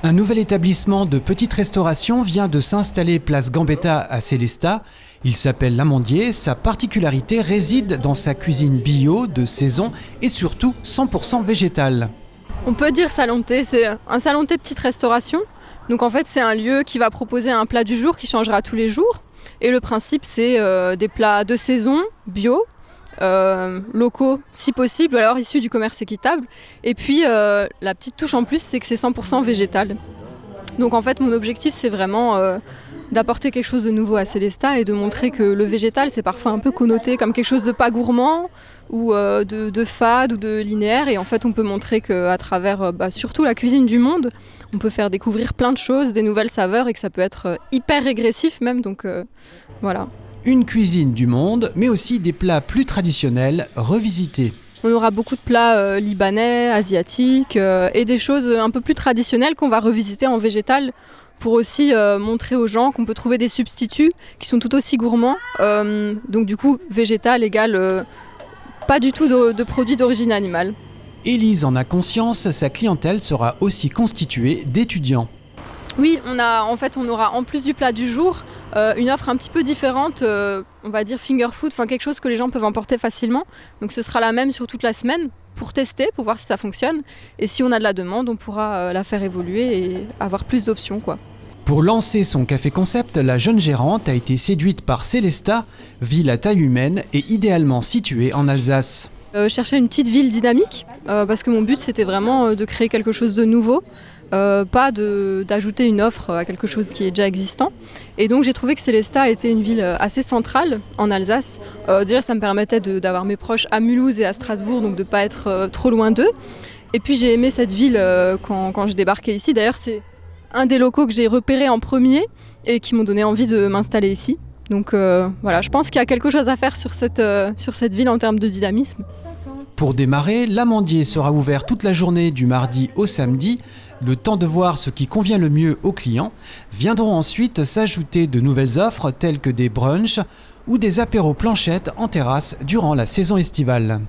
Un nouvel établissement de petite restauration vient de s'installer place Gambetta à Sélestat. Il s'appelle l'Amandier. Sa particularité réside dans sa cuisine bio, de saison et surtout 100% végétale. On peut dire salon de thé, c'est un salon de thé petite restauration. Donc en fait c'est un lieu qui va proposer un plat du jour qui changera tous les jours. Et le principe c'est des plats de saison, bio, locaux si possible, alors issus du commerce équitable. Et puis la petite touche en plus c'est que c'est 100% végétal. Donc en fait mon objectif c'est vraiment d'apporter quelque chose de nouveau à Sélestat et de montrer que le végétal c'est parfois un peu connoté comme quelque chose de pas gourmand ou de fade ou de linéaire, et en fait on peut montrer qu'à travers surtout la cuisine du monde on peut faire découvrir plein de choses, des nouvelles saveurs, et que ça peut être hyper régressif même, donc voilà. Une cuisine du monde, mais aussi des plats plus traditionnels, revisités. On aura beaucoup de plats libanais, asiatiques et des choses un peu plus traditionnelles qu'on va revisiter en végétal pour aussi montrer aux gens qu'on peut trouver des substituts qui sont tout aussi gourmands. Donc du coup, végétal égale pas du tout de produits d'origine animale. Élise en a conscience, sa clientèle sera aussi constituée d'étudiants. Oui, on aura en plus du plat du jour une offre un petit peu différente, on va dire finger food, enfin quelque chose que les gens peuvent emporter facilement. Donc ce sera la même sur toute la semaine pour tester, pour voir si ça fonctionne. Et si on a de la demande, on pourra la faire évoluer et avoir plus d'options, quoi. Pour lancer son café concept, la jeune gérante a été séduite par Sélestat, ville à taille humaine et idéalement située en Alsace. Chercher une petite ville dynamique, parce que mon but c'était vraiment de créer quelque chose de nouveau. Pas d'ajouter une offre à quelque chose qui est déjà existant. Et donc j'ai trouvé que Sélestat était une ville assez centrale en Alsace. Déjà ça me permettait d'avoir mes proches à Mulhouse et à Strasbourg, donc de ne pas être trop loin d'eux. Et puis j'ai aimé cette ville quand je débarquais ici. D'ailleurs c'est un des locaux que j'ai repéré en premier et qui m'ont donné envie de m'installer ici. Donc voilà, je pense qu'il y a quelque chose à faire sur cette ville en termes de dynamisme. Pour démarrer, l'Amandier sera ouvert toute la journée du mardi au samedi. Le temps de voir ce qui convient le mieux aux clients. Viendront ensuite s'ajouter de nouvelles offres telles que des brunchs ou des apéros planchettes en terrasse durant la saison estivale.